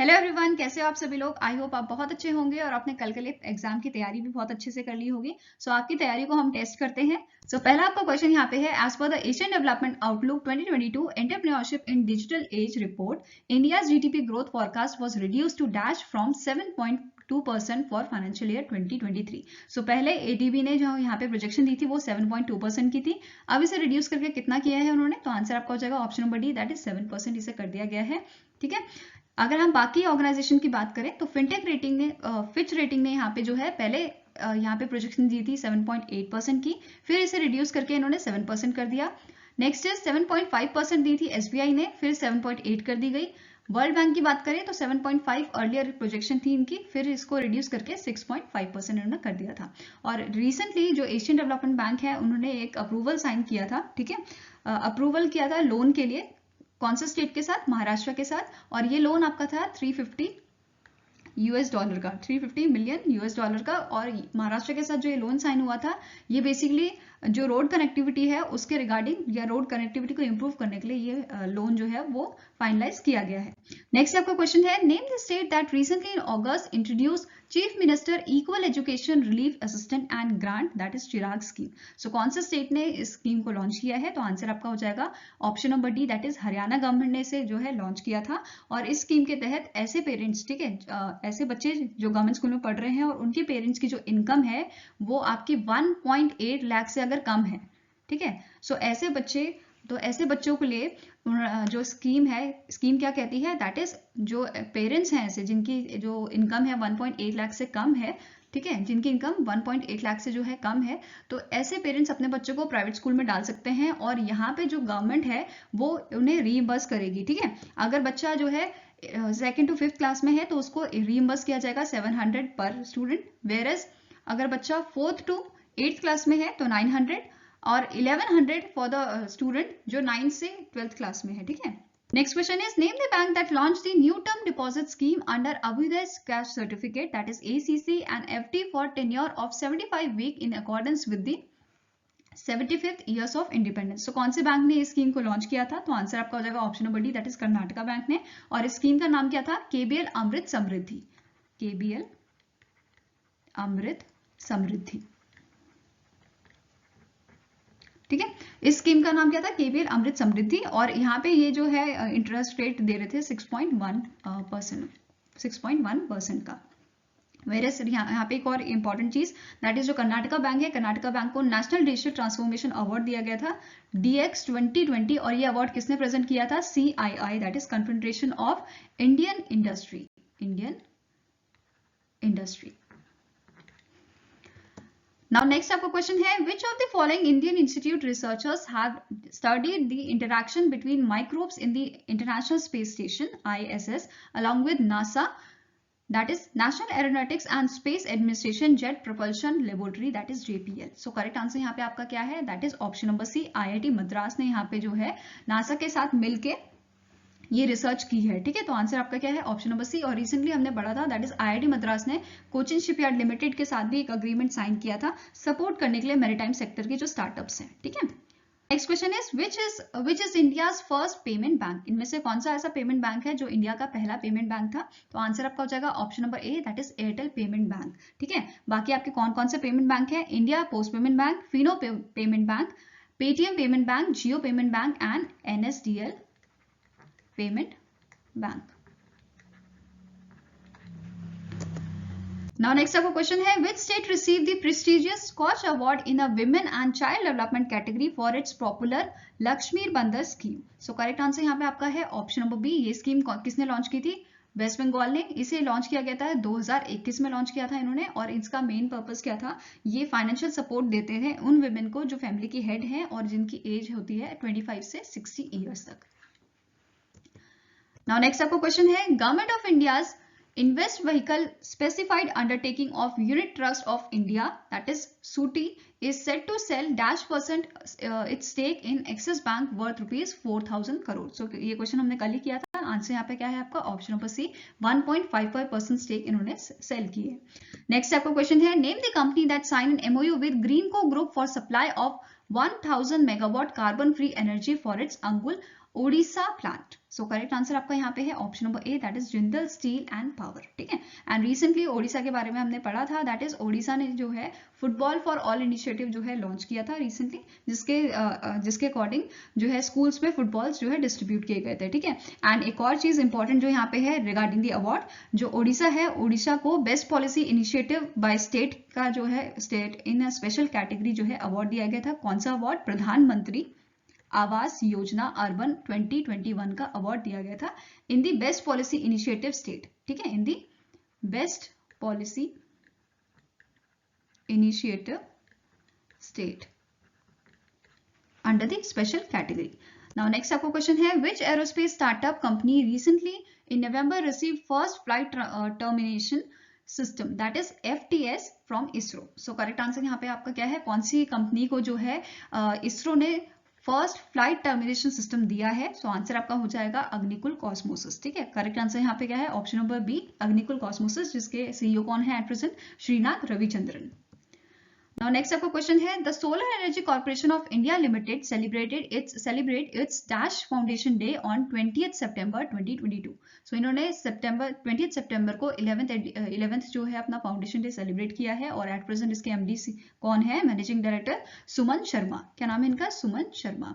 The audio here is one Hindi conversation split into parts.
हेलो एवरीवन, कैसे हो आप सभी लोग। आई होप आप बहुत अच्छे होंगे और आपने कल के लिए एग्जाम की तैयारी भी बहुत अच्छे से कर ली होगी। सो आपकी तैयारी को हम टेस्ट करते हैं। पहला आपका क्वेश्चन यहाँ पे है, as per the Asian Development Outlook 2022 entrepreneurship in digital age report, India's GDP growth forecast was reduced to dash from 7.2% for financial year 2023। पहले एडीबी ने जो यहाँ पे प्रोजेक्शन दी थी वो 7.2% की थी। अब इसे रिड्यूस करके कितना किया है उन्होंने, तो आंसर आपका हो जाएगा option number D, that is 7% इसे कर दिया गया है। ठीक है, अगर हम बाकी ऑर्गेनाइजेशन की बात करें तो फिनटेक रेटिंग ने फिच रेटिंग ने यहाँ पे जो है पहले यहाँ पे प्रोजेक्शन दी थी 7.8% की, फिर इसे रिड्यूस करके इन्होंने 7% कर दिया। नेक्स्ट इज 7.5% दी थी एसबीआई ने, फिर 7.8 कर दी गई। वर्ल्ड बैंक की बात करें तो 7.5 अर्लियर प्रोजेक्शन थी इनकी, फिर इसको रिड्यूस करके 6.5% इन्होंने कर दिया था। और रिसेंटली जो एशियन डेवलपमेंट बैंक है उन्होंने एक अप्रूवल साइन किया था, ठीक है, अप्रूवल किया था लोन के लिए। कौन से स्टेट के साथ? महाराष्ट्र के साथ। और ये लोन आपका था $350 का, $350 मिलियन का। और महाराष्ट्र के साथ जो ये लोन साइन हुआ था, ये बेसिकली जो रोड कनेक्टिविटी है उसके रिगार्डिंग या रोड कनेक्टिविटी को इंप्रूव करने के लिए ये लोन जो है वो फाइनलाइज किया गया है। नेक्स्ट आपका क्वेश्चन है, name the state that recently in August introduce chief minister equal education relief assistant and grant, that is Chirag scheme. कौन से स्टेट ने इस स्कीम को लॉन्च किया है, तो आंसर आपका हो जाएगा option number D, that is Haryana government ने इसे जो है लॉन्च किया था। और इस स्कीम के तहत ऐसे पेरेंट्स, ठीक है, ऐसे बच्चे जो गवर्नमेंट स्कूल में पढ़ रहे हैं और उनके पेरेंट्स की जो इनकम है वो आपकी 1.8 लाख से अगर कम है, ठीक है, ऐसे बच्चों के लिए जो स्कीम है, स्कीम क्या कहती है, दैट इज जो पेरेंट्स हैं ऐसे जिनकी जो इनकम है 1.8 लाख से कम है, ठीक है, जिनकी इनकम 1.8 लाख से जो है कम है, तो ऐसे पेरेंट्स अपने बच्चों को प्राइवेट स्कूल में डाल सकते हैं और यहाँ पे जो गवर्नमेंट है वो उन्हें रीइंबर्स करेगी। ठीक है, अगर बच्चा जो है 2nd to 5th क्लास में है तो उसको रीइंबर्स किया जाएगा 700 पर स्टूडेंट, वेयरएज अगर बच्चा 4th to 8th क्लास में है तो 900 और 1100 फॉर द स्टूडेंट जो 9th से 12th क्लास में है। ठीक है, next question is, name the bank that launch the new term deposit scheme under Abhyudaya cash certificate, that is ACC and FD for tenure of 75 week in accordance with the 75th years of independence. कौन से बैंक ने इस स्कीम को लॉन्च किया था, तो आंसर आपका हो जाएगा option number D, that is Karnataka bank ने। और इस स्कीम का नाम क्या था? केबीएल अमृत समृद्धि, केबीएल अमृत समृद्धि। ठीक है, इस स्कीम का नाम क्या था? केबीएल अमृत समृद्धि। और यहाँ पे ये जो है इंटरेस्ट रेट दे रहे थे 6.1% का। वेरस यहाँ पे एक और इंपॉर्टेंट चीज, दैट इज जो कर्नाटका बैंक है, कर्नाटका बैंक को नेशनल डिजिटल ट्रांसफॉर्मेशन अवार्ड दिया गया था DX 2020। और ये अवार्ड किसने प्रेजेंट किया था? CII, that is confederation of Indian industry, Indian industry. Now next आपका क्वेश्चन है, which of the following Indian Institute researchers have studied the interaction between microbes in the International Space Station ISS along with NASA, that is National Aeronautics and Space Administration Jet Propulsion Laboratory, that is JPL। Correct answer यहाँ पे आपका क्या है? That is option number C, IIT Madras ने यहाँ पे जो है नासा के साथ मिलके ये रिसर्च की है। ठीक है, तो आंसर आपका क्या है? Option number C. और रिसेंटली हमने पढ़ा था, दैट इज IIT मद्रास ने कोचिन शिपयार्ड लिमिटेड के साथ भी एक अग्रीमेंट साइन किया था सपोर्ट करने के लिए मैरीटाइम सेक्टर के जो स्टार्टअप्स हैं। ठीक है, next question is, which is India's first payment bank. इनमें से कौन सा ऐसा पेमेंट बैंक है जो इंडिया का पहला पेमेंट बैंक था? तो आंसर आपका हो जाएगा option number A, that is Airtel payment bank. ठीक है, बाकी आपके कौन कौन से पेमेंट बैंक है? India post payment bank, Fino payment bank, Paytm payment bank, Jio payment bank and NSDL payment bank. Now next आपका क्वेश्चन है, which state received the prestigious Scotch Award in a Women and Child Development category for its popular Lakshmi Bandar scheme? Correct answer यहाँ पे आपका है ऑप्शन नंबर बी। ये स्कीम किसने लॉन्च की थी? वेस्ट बंगाल ने। इसे लॉन्च किया गया था 2021 में लॉन्च किया था इन्होंने। और इसका मेन पर्पस क्या था? ये फाइनेंशियल सपोर्ट देते थे उन वुमेन को जो फैमिली की हेड हैं और जिनकी एज होती है 25 से 60 ईयर्स तक। Now next आपको क्वेश्चन है, government of India's invest vehicle specified undertaking of unit trust of India, that is SUTI, is set to sell -% its stake in Axis Bank worth ₹4,000 crore। ये क्वेश्चन हमने कल ही किया था। आंसर यहाँ पे क्या है आपका? ऑप्शन नंबर सी, 1.55% स्टेक इन्होंने सेल की है। नेक्स्ट आपका क्वेश्चन है, name the company that sign an MOU with Greenko group for supply of 1000 megawatt carbon free energy for its Angul Odisha plant. So correct answer आपका यहाँ पे है option number A, that is Jindal steel and power. ठीक है, एंड रिसेंटली ओडिशा के बारे में हमने पढ़ा था, दैट इज ओडिशा ने जो है फुटबॉल फॉर ऑल इनिशिएटिव जो है लॉन्च किया था रिसेंटली, जिसके अकॉर्डिंग जो है स्कूल्स में फुटबॉल्स जो है डिस्ट्रीब्यूट किए गए थे। ठीक है, एंड एक और चीज इंपॉर्टेंट जो यहाँ पे है रिगार्डिंग द अवार्ड, जो ओडिशा है, ओडिशा को best policy initiative by state का जो है स्टेट इन स्पेशल कैटेगरी जो है अवार्ड दिया गया था। कौन सा अवार्ड? प्रधानमंत्री आवास योजना अर्बन 2021 का अवार्ड दिया गया था in the best policy initiative state. ठीक है, in the best policy initiative state under the special category. Now next आपको क्वेश्चन है, which aerospace startup company recently in November receive first flight termination system, that is FTS from ISRO. So correct answer यहाँ पे आपका क्या है, कौन सी कंपनी को जो है इसरो ने फर्स्ट फ्लाइट टर्मिनेशन सिस्टम दिया है? सो आंसर आपका हो जाएगा अग्निकुल कॉस्मोसिस। ठीक है, करेक्ट आंसर यहाँ पे क्या है, option number B, Agnikul Cosmos, जिसके CEO कौन है at present? Srinath Ravichandran. Now next आपका क्वेश्चन है, the Solar Energy Corporation of India Limited celebrate its Dash Foundation Day on 20th September 2022. So इन्होंने 20th सितंबर को 11th जो है अपना फाउंडेशन डे सेलिब्रेट किया है, और एट प्रेजेंट इसके MD कौन है? Managing director Suman Sharma. क्या नाम है इनका? सुमन शर्मा।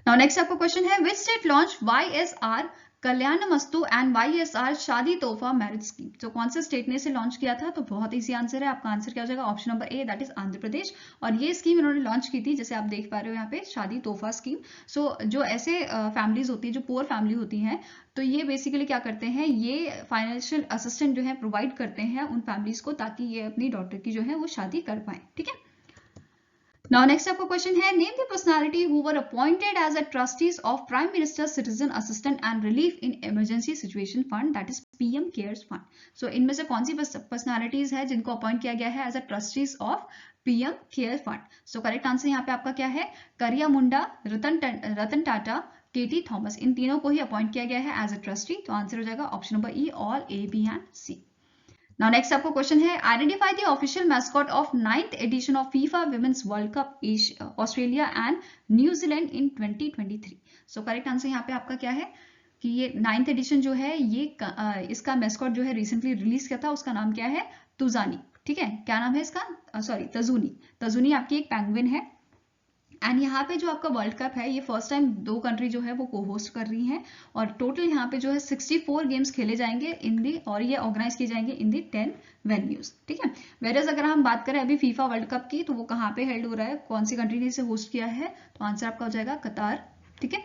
Now next आपका क्वेश्चन है, which state launched YSR Kalyanamastu and YSR Shaadi तोहफा मैरिज स्कीम? तो कौन से स्टेट ने इसे लॉन्च किया था? तो बहुत इजी आंसर है, आपका आंसर क्या हो जाएगा? Option number A, that is Andhra Pradesh. और ये स्कीम इन्होंने लॉन्च की थी, जैसे आप देख पा रहे हो यहाँ पे, शादी तोहफा स्कीम। सो जो ऐसे फैमिलीज होती है, जो पुअर फैमिली होती हैं, तो ये बेसिकली क्या करते हैं, ये फाइनेंशियल असिस्टेंट जो है प्रोवाइड करते हैं उन फैमिलीज को, ताकि ये अपनी डॉटर की जो है वो शादी कर पाए। ठीक है, Now next आपका क्वेश्चन है, name the personality who were appointed as a trustees of prime minister citizen assistant and relief in emergency situation fund, that is PM cares fund. So इनमें से कौन सी पर्सनालिटीज है जिनको अपॉइंट किया गया है as a trustees of PM cares fund? So correct answer यहाँ पे आपका क्या है, करिया मुंडा, रतन टाटा, KT थॉमस, इन तीनों को ही अपॉइंट किया गया है एज अ ट्रस्टी। तो आंसर हो जाएगा option number E, all A, B and C। Now next आपको क्वेश्चन है, identify the official mascot of 9th edition of FIFA women's world cup Australia and New Zealand in 2023। So correct answer यहाँ पे आपका क्या है कि ये 9th एडिशन जो है, ये इसका मैस्कॉट जो है रिसेंटली रिलीज किया था, उसका नाम क्या है? तुजानी। ठीक है, क्या नाम है इसका? सॉरी, तजुनी। तजुनी आपकी एक पेंगुइन है। एंड यहाँ पे जो आपका वर्ल्ड कप है, ये फर्स्ट टाइम 2 कंट्री जो है वो को होस्ट कर रही हैं, और टोटल यहाँ पे जो है 64 गेम्स खेले जाएंगे इन दी, और ये ऑर्गेनाइज किए जाएंगे इन दी 10 वेन्यूज। ठीक है, वेरएज अगर हम बात करें अभी फीफा वर्ल्ड कप की, तो वो कहाँ पे हेल्ड हो रहा है, कौन सी कंट्री ने इसे होस्ट किया है? तो आंसर आपका हो जाएगा कतार। ठीक है,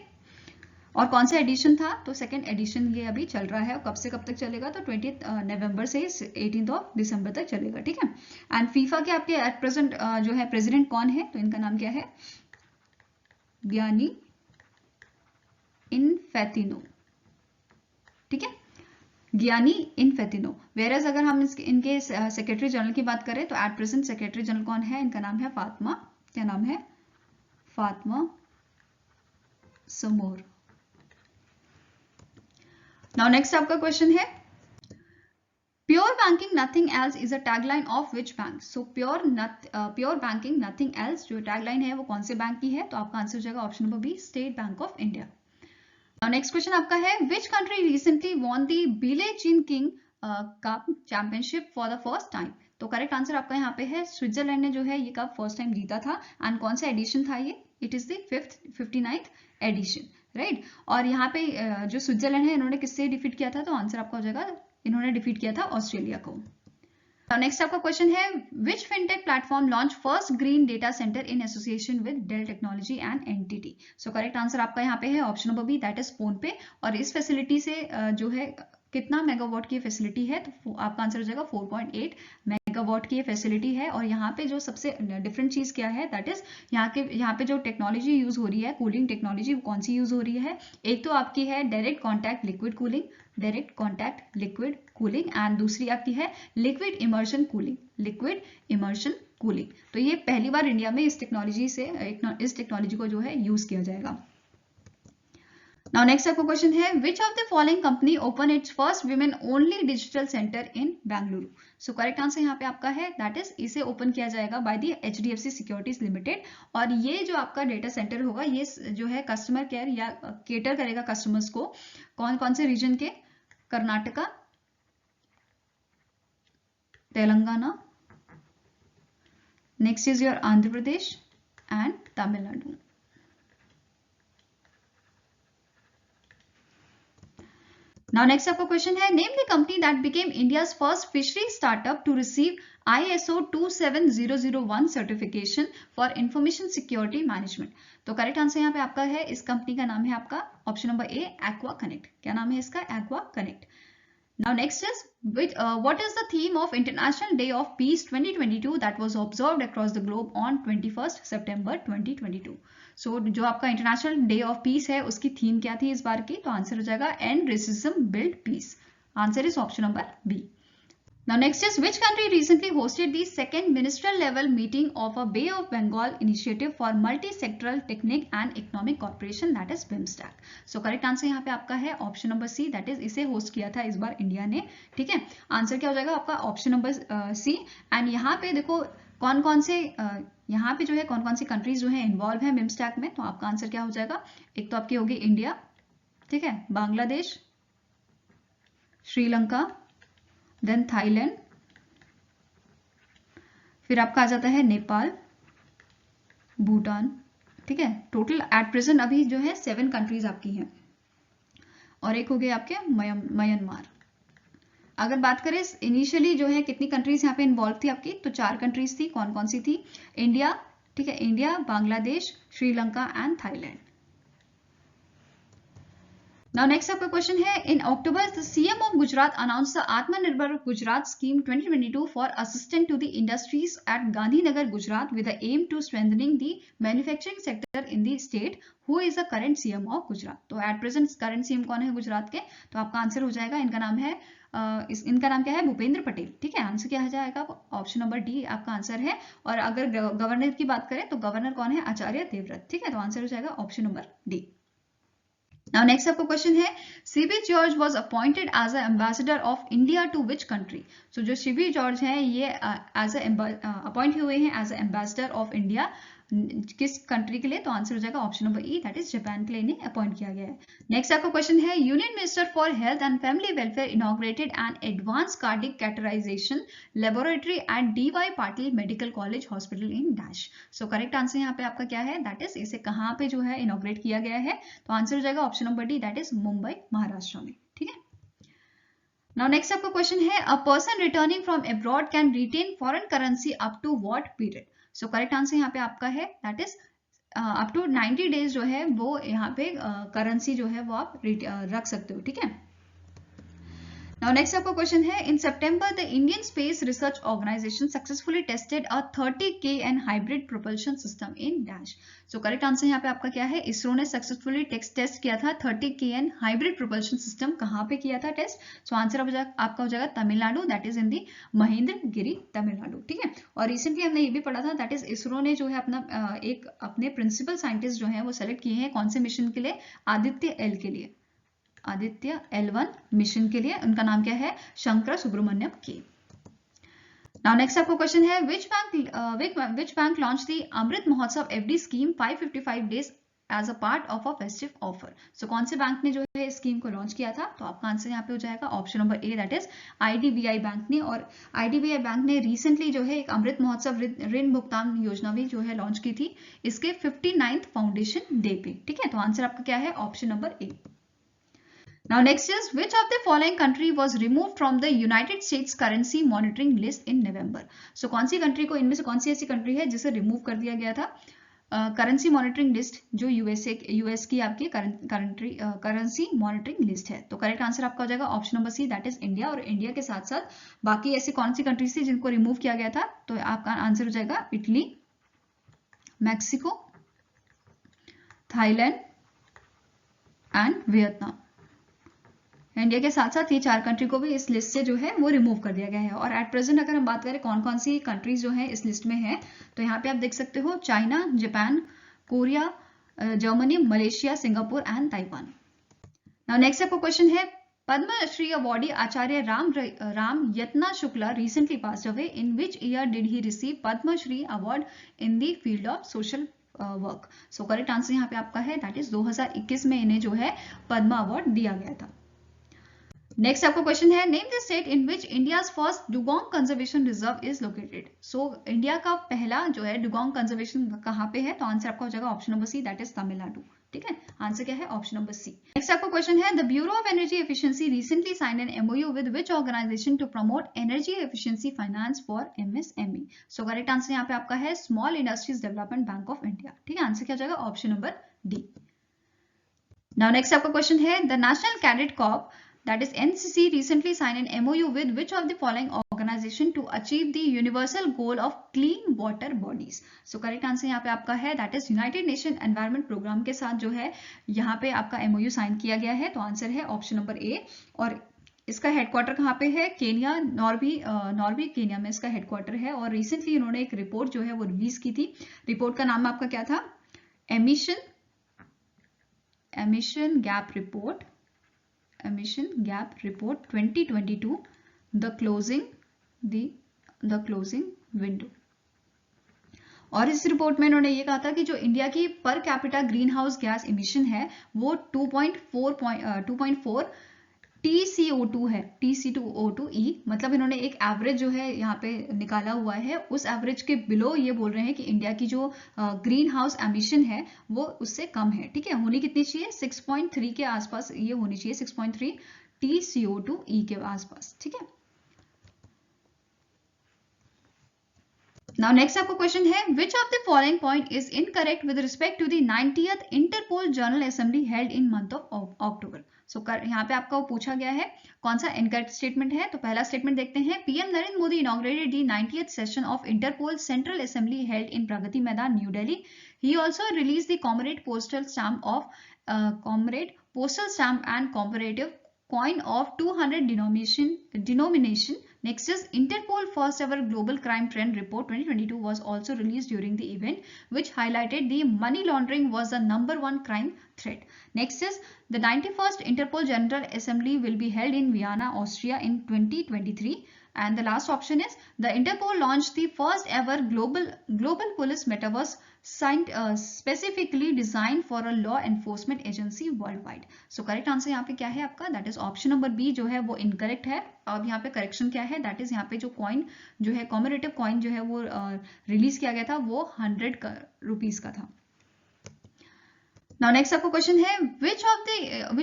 और कौन सा एडिशन था? तो 2nd एडिशन ये अभी चल रहा है, और कब से कब तक चलेगा? तो 20 नवंबर से 18 दिसंबर तक चलेगा। ठीक है, एंड फीफा के आपके एट प्रेजेंट जो है प्रेसिडेंट कौन है? तो इनका नाम क्या है? गियानी इनफेटिनो। ठीक है, गियानी इनफेटिनो। वेरएज अगर हम इनके सेक्रेटरी जनरल की बात करें, तो एट प्रेजेंट सेक्रेटरी जनरल कौन है? इनका नाम है फातिमा। क्या नाम है? फातिमा समोर। नाउ नेक्स्ट आपका क्वेश्चन है, pure banking nothing else is a tagline of which bank? So pure banking nothing else जो टैगलाइन है वो कौन से बैंक की है? तो आपका आंसर हो जाएगा option number B, State Bank of India. Next question आपका है, which country recently won the Billie Jean King cup championship for the first time? तो करेक्ट आंसर आपका यहाँ पे है, स्विट्जरलैंड ने जो है ये कप फर्स्ट टाइम जीता था। एंड कौन सा एडिशन था ये? It is the 59th edition, right. और यहाँ पे जो स्विट्जरलैंड है, इन्होंने किससे डिफीट किया था? तो आंसर आपका हो जाएगा, इन्होंने डिफीट किया था ऑस्ट्रेलिया को। नेक्स्ट आपका क्वेश्चन है, which fintech platform launch first green data centre in association with Dell technology and NTT? So correct answer आपका यहाँ पे है option number B, that is PhonePe. और इस फैसिलिटी से जो है कितना मेगावाट की फैसिलिटी है? तो आपका आंसर हो जाएगा 4.8 मेगावाट की फैसिलिटी है। और यहाँ पे जो सबसे डिफरेंट चीज क्या है, दैट इज यहाँ पे जो टेक्नोलॉजी यूज हो रही है, कूलिंग टेक्नोलॉजी, वो कौन सी यूज हो रही है? एक तो आपकी है direct contact liquid cooling, direct contact liquid cooling, and दूसरी आपकी है liquid immersion cooling, liquid immersion cooling. तो ये पहली बार इंडिया में इस टेक्नोलॉजी को जो है यूज किया जाएगा। नाउ नेक्स्ट आपका क्वेश्चन है which of the following company open it's first women only digital centre in Bengaluru. So correct answer यहाँ पे आपका है दैट इज इसे ओपन किया जाएगा by the HDFC securities limited. और ये जो आपका डेटा सेंटर होगा ये जो है कस्टमर केयर या केटर करेगा कस्टमर्स को कौन कौन से रीजन के, Karnataka, Telangana, next is your Andhra Pradesh and Tamil Nadu. Now next आपका क्वेश्चन है name the company that became India's first fishery startup to receive ISO 27001 certification for information security management. तो करेक्ट आंसर यहाँ पे आपका है, इस कंपनी का नाम है आपका ऑप्शन नंबर ए एक्वा कनेक्ट। क्या नाम है इसका? Aqua connect. Now next is what is the theme of International Day of Peace 2022 that was observed across the globe on 21st September 2022? So जो आपका इंटरनेशनल डे ऑफ पीस है उसकी थीम क्या थी इस बार की? तो आंसर हो जाएगा end racism build peace. Answer is option number B. Now next is which country recently hosted the second ministerial level meeting of a Bay of Bengal initiative for multi-sectoral technique and economic cooperation that is BIMSTEC। So correct answer यहाँ पे आपका है option number C that is इसे होस्ट किया था इस बार इंडिया ने। ठीक है, आंसर क्या हो जाएगा आपका ऑप्शन नंबर सी। एंड यहाँ पे देखो कौन कौन से यहाँ पे जो है कौन कौन सी कंट्रीज जो है इन्वॉल्व है BIMSTEC में। तो आपका आंसर क्या हो जाएगा? एक तो आपकी होगी इंडिया, ठीक है, बांग्लादेश, श्रीलंका, देन थाईलैंड, फिर आपका आ जाता है नेपाल, भूटान। ठीक है, टोटल एट प्रेजेंट अभी जो है 7 कंट्रीज आपकी हैं और एक हो गए आपके म्यांमार। अगर बात करें इनिशियली जो है कितनी कंट्रीज यहाँ पे इन्वॉल्व थी आपकी, तो 4 कंट्रीज थी। कौन कौन सी थी? इंडिया, ठीक है, India, Bangladesh, Sri Lanka and Thailand. Now next आपका क्वेश्चन है इन अक्टूबर the CM of Gujarat announced the Atmanirbhar Gujarat scheme 2022 for assistance to the industries at Gandhinagar, Gujarat with the aim to strengthening the manufacturing sector in the state. Who is the current CM of Gujarat? तो at present current CM कौन है गुजरात के? तो आपका आंसर हो जाएगा, इनका नाम है इनका नाम क्या है? भूपेंद्र पटेल। ठीक है, आंसर क्या हो जाएगा? ऑप्शन नंबर डी आपका आंसर है। और अगर गवर्नर की बात करें तो गवर्नर कौन है? आचार्य देवव्रत। ठीक है, तो आंसर हो जाएगा option number D. Now next आपका क्वेश्चन है CB George was appointed as an ambassador of India to which country? So जो CB जॉर्ज हैं ये as अपॉइंट हुए हैं as एम्बेसडर ऑफ इंडिया किस कंट्री के लिए? तो आंसर हो जाएगा option number E that is Japan के लिए इन्हें अपॉइंट किया गया है। नेक्स्ट आपका क्वेश्चन है union minister for health and family welfare inaugurated an advance cardiac categorization laboratory at DY Patil medical college hospital in dash. So correct answer यहाँ पे आपका क्या है? दैट इज इसे कहाँ पे जो है इनॉग्रेट किया गया है? तो आंसर हो जाएगा option number D that is Mumbai, Maharashtra में। ठीक है, नाउ नेक्स्ट आपका क्वेश्चन है a person returning from abroad can retain foreign currency up to what period? So correct answer यहाँ पे आपका है that is up to 90 days जो है वो यहाँ पे करेंसी जो है वो आप रख सकते हो। ठीक है, नाउ नेक्स्ट आपका क्वेश्चन है in September the Indian Space Research Organisation successfully tested a 30 kN hybrid propulsion system in dash. So correct answer यहाँ पे आपका क्या है? इसरो ने सक्सेसफुली टेस्ट किया था 30 kN हाइब्रिड प्रोपल्शन सिस्टम। कहाँ पे किया था टेस्ट? सो आंसर आपका हो जाएगा तमिलनाडु, दैट इज इन दी महेंद्रगिरी, तमिलनाडु। ठीक है, और रिसेंटली हमने ये भी पढ़ा था दैट इज इसरो ने जो है अपना एक अपने प्रिंसिपल साइंटिस्ट जो है वो सेलेक्ट किए हैं कौन से मिशन के लिए? आदित्य L के लिए, आदित्य L1 मिशन के लिए। उनका नाम क्या है? शंकर सुब्रमण्यम के। नाउ नेक्स्ट आपको क्वेश्चन है which bank launch the Amrit Mahotsav FD scheme 555 days as a part of a festive offer? So कौन से बैंक ने जो है इस स्कीम को लॉन्च किया था? तो आपका आंसर यहाँ पे हो जाएगा option number A that is IDBI bank ने। और IDBI बैंक ने रिसेंटली जो है एक अमृत महोत्सव ऋण भुगतान योजना भी जो है लॉन्च की थी इसके 59th फाउंडेशन डे पे। ठीक है, तो आंसर आपका क्या है? Option number A. Now next is which of the following country was removed from the United States currency monitoring list in November? So कौन सी कंट्री को, इनमें से कौन सी ऐसी कंट्री है जिसे रिमूव कर दिया गया था करेंसी मॉनिटरिंग लिस्ट जो यूएस की आपकी करेंसी मॉनिटरिंग लिस्ट है? तो करेक्ट आंसर आपका हो जाएगा option number C that is India. और इंडिया के साथ साथ बाकी ऐसी कौन सी कंट्रीज थी जिनको रिमूव किया गया था? तो आपका आंसर हो जाएगा Italy, Mexico, Thailand and Vietnam. India के साथ साथ ये 4 कंट्री को भी इस लिस्ट से जो है वो रिमूव कर दिया गया है। और एट प्रेजेंट अगर हम बात करें कौन कौन सी कंट्रीज जो है इस लिस्ट में है, तो यहाँ पे आप देख सकते हो China, Japan, Korea, Germany, Malaysia, Singapore and Taiwan. Now next आपका क्वेश्चन है, Padmashri awardee Acharya Ram Yatna Shukla recently passed away. In which year did he receive Padma Shri Award in the field of social work? So correct answer यहाँ पे आपका है दैट इज 2021 में इन्हें जो है पद्मा अवार्ड दिया गया था। नेक्स्ट आपका क्वेश्चन है, name the state in which India's first dugong conservation reserve is located. So India का पहला जो है डुगोंग कंजर्वेशन कहाँ पे है, तो आंसर आपका हो जाएगा option number C, that is Tamil Nadu. ठीक है, आंसर क्या है, ऑप्शन नंबर सी। नेक्स्ट आपका क्वेश्चन है, the bureau of energy efficiency recently signed an MOU with which organisation to promote energy efficiency finance for MSME. So correct answer यहाँ पे आपका है small industries development bank of India. ठीक है, आंसर क्या हो जाएगा, option number D. Now next आपका क्वेश्चन है, the national cadet Corp that is NCC recently signed an MOU with which of the following organization to achieve the universal goal of clean water bodies? So correct answer यहाँ पे आपका है that is United Nation Environment Program के साथ जो है यहाँ पे आपका MOU साइन किया गया है, तो आंसर है ऑप्शन नंबर ए। और इसका हेडक्वार्टर कहाँ पे है, केनिया, नॉर्बी केनिया में इसका हेडक्वार्टर है। और रिसेंटली इन्होंने एक रिपोर्ट जो है वो रिलीज की थी। रिपोर्ट का नाम आपका क्या था, emission gap report 2022 the closing window. और इस रिपोर्ट में इन्होंने ये कहा था कि जो इंडिया की per capita green house gas emission है वो 2.4 TCO2 है, TC2O2E। मतलब इन्होंने एक एवरेज जो है यहाँ पे निकाला हुआ है, उस एवरेज के बिलो ये बोल रहे हैं कि इंडिया की जो ग्रीन हाउस एमिशन है वो उससे कम है। ठीक है, होनी कितनी चाहिए, 6.3 के आसपास ये होनी चाहिए, 6.3 TCO2E के आसपास। ठीक है, Now next आपका क्वेश्चन है, which of the following point is incorrect with respect to the 90th Interpol General Assembly held in month of October? So यहाँ पे आपका पूछा गया है कौन सा इनकरेक्ट स्टेटमेंट है। तो पहला स्टेटमेंट देखते हैं, PM Narendra Modi inaugurated the 90th session of Interpol Central Assembly held in Pragati Maidan, New Delhi. He also released the commemorative postal stamp and commemorative coin of 200 denomination. Next is Interpol first ever global crime trend report 2022 was also released during the event, which highlighted the money laundering was the #1 crime threat. Next is the 91st Interpol General Assembly will be held in Vienna, Austria in 2023. And the last option is the Interpol launched the first ever global police metaverse specifically designed for a law enforcement agency worldwide. So correct answer यहाँ पे क्या है आपका, that is option number B जो है वो incorrect है। अब यहाँ पे करेक्शन क्या है, that is यहाँ पे जो कॉइन जो है कॉमरेटिव कॉइन जो है वो रिलीज किया गया था वो 100 रुपीज का था। Now next आपका क्वेश्चन है, which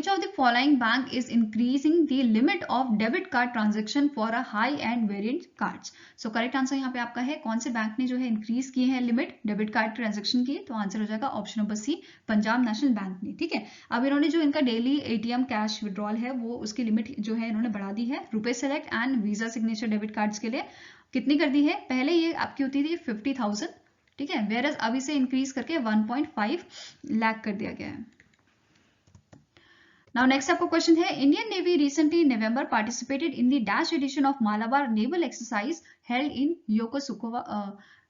of the following bank is increasing the limit of debit card transaction for a high end variant cards? So correct answer यहाँ पे आपका है, कौन से बैंक ने जो है इंक्रीज किए हैं लिमिट डेबिट कार्ड ट्रांजेक्शन की, तो आंसर हो जाएगा option number C, Punjab national bank ने। ठीक है, अब इन्होंने जो इनका डेली ATM कैश विड्रॉल है वो उसकी लिमिट जो है इन्होंने बढ़ा दी है। RuPay select and visa signature debit cards के लिए कितनी कर दी है, पहले ये आपकी होती थी 50,000, ठीक है, वेरस अब इसे इंक्रीज करके 1.5 लाख कर दिया गया है। नाउ नेक्स्ट आपका क्वेश्चन है, Indian navy recently November participated in the dash edition of Malabar naval exercise held in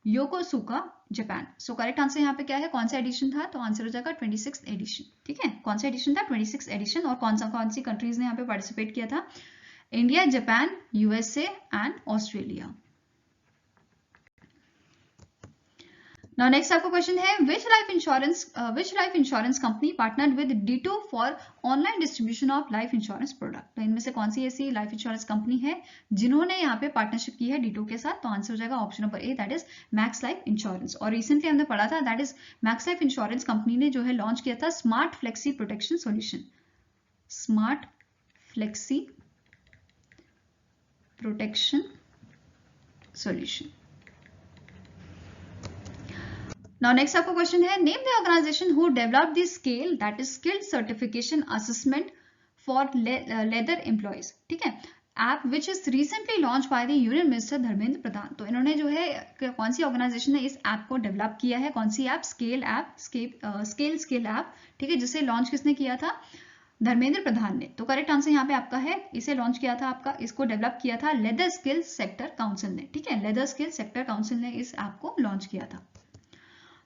Yokosuka Japan. So correct answer यहाँ पे क्या है, कौन सा एडिशन था, तो आंसर हो जाएगा 26th एडिशन। ठीक है, कौन सा एडिशन था, 26th एडिशन। और कौन सी कंट्रीज ने यहाँ पे पार्टिसिपेट किया था, India, Japan, USA and Australia. Now next आपका क्वेश्चन है, which life insurance company partnered with Ditto for online distribution of life insurance product? तो इनमें से कौन सी ऐसी लाइफ इंश्योरेंस कंपनी है जिन्होंने यहाँ पे पार्टनरशिप की है डिटो के साथ, तो आंसर हो जाएगा option number A, that is max life insurance. और रिसेंटली हमने पढ़ा था that is max life insurance company ने जो है लॉन्च किया था smart flexi protection solution, smart flexi protection solution. Now next आपका क्वेश्चन है, name the organisation who developed the scale that is skilled certification assessment for leather employees. ठीक है, app which is recently launch by the union minister Dharmendra प्रधान। तो इन्होंने जो है कौन सी ऑर्गेनाइजेशन ने इस ऐप को डेवलप किया है, कौन सी ऐप, स्केल ऐप। ठीक है, जिसे लॉन्च किसने किया था, धर्मेंद्र प्रधान ने। तो करेक्ट आंसर यहाँ पे आपका है, इसे लॉन्च किया था आपका, इसको डेवलप किया था लेदर स्किल सेक्टर काउंसिल ने। ठीक है, लेदर स्किल सेक्टर काउंसिल ने इस ऐप को लॉन्च किया था।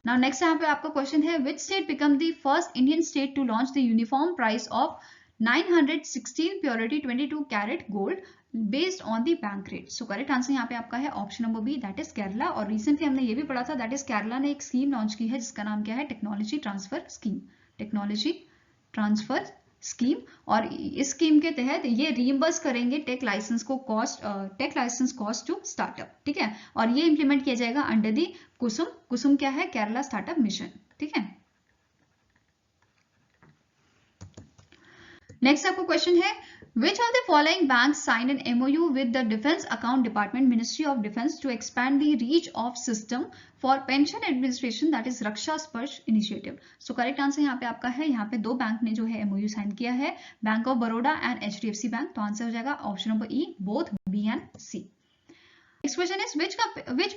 Now next यहाँ पे आपका क्वेश्चन है, which state become the first Indian state to launch the uniform price of 916 purity 22 carat gold based on the bank rate. So correct answer यहाँ पे आपका है option number B, that is Kerala. और रिसेंटली हमने ये भी पढ़ा था, दैट इज केरला ने एक स्कीम लॉन्च की है जिसका नाम क्या है, technology transfer scheme, technology transfer scheme. और इस स्कीम के तहत ये रीइंबर्स करेंगे tech licence cost to startup, ठीक है। और ये इंप्लीमेंट किया जाएगा अंडर दी कुसुम। कुसुम क्या है, केरला स्टार्टअप मिशन, ठीक है। नेक्स्ट आपको क्वेश्चन है, which of the following banks signed an MOU with the Defense Account Department, Ministry of Defense to expand the reach of system for pension administration, that is रक्षा स्पर्श इनिशिएटिव। सो करेक्ट आंसर यहाँ पे आपका है, यहाँ पे दो बैंक ने जो है MOU साइन किया है, bank of Baroda and HDFC bank. तो आंसर हो जाएगा option number E, both B and C. Next question is, which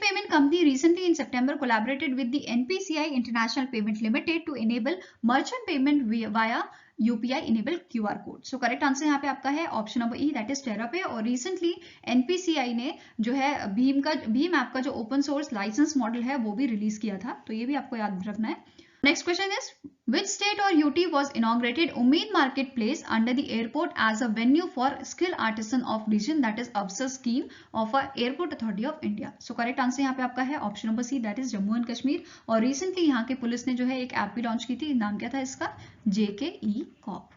payment company recently in September collaborated with the NPCI International Payment Limited to enable merchant payment via UPI enabled QR code? So correct answer यहाँ पे आपका है option number E, that is TerraPay. और रिसेंटली NPCI ने जो है भीम ऐप का जो ओपन सोर्स लाइसेंस मॉडल है वो भी रिलीज किया था, तो ये भी आपको याद रखना है। Next question is, which state or UT was inaugurated Umeed Marketplace under the airport as a venue for skill artisan of region, that is AFSA scheme of Airport Authority of India? So correct answer यहाँ पे आपका है option number C, that is Jammu and Kashmir. और रिसेंटली यहाँ के पुलिस ने जो है एक ऐप भी लॉन्च की थी, नाम क्या था इसका, JKE corp.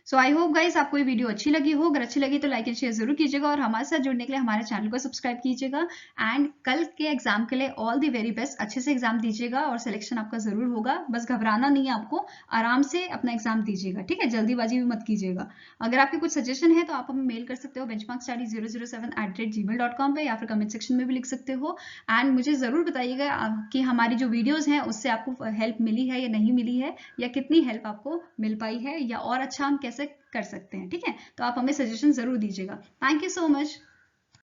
So I hope guys आपको ये वीडियो अच्छी लगी हो, अगर अच्छी लगी तो लाइक एंड शेयर जरूर कीजिएगा और हमारे साथ जुड़ने के लिए हमारे चैनल को सब्सक्राइब कीजिएगा। एंड कल के एग्जाम के लिए ऑल द वेरी बेस्ट, अच्छे से एग्जाम दीजिएगा और सिलेक्शन आपका जरूर होगा। बस घबराना नहीं है आपको, आराम से अपना एग्जाम दीजिएगा, ठीक है, जल्दीबाजी भी मत कीजिएगा। अगर आपके कुछ सजेशन है तो आप हमें मेल कर सकते हो benchmarkstudy007@gmail.com पे, या फिर कमेंट सेक्शन में भी लिख सकते हो। एंड मुझे जरूर बताइएगा कि हमारी जो वीडियोज हैं उससे आपको हेल्प मिली है या नहीं मिली है, या कितनी हेल्प आपको मिल पाई है, या और अच्छा हम कैसे कर सकते हैं, ठीक है। तो आप हमें सजेशन जरूर दीजिएगा। Thank you so much.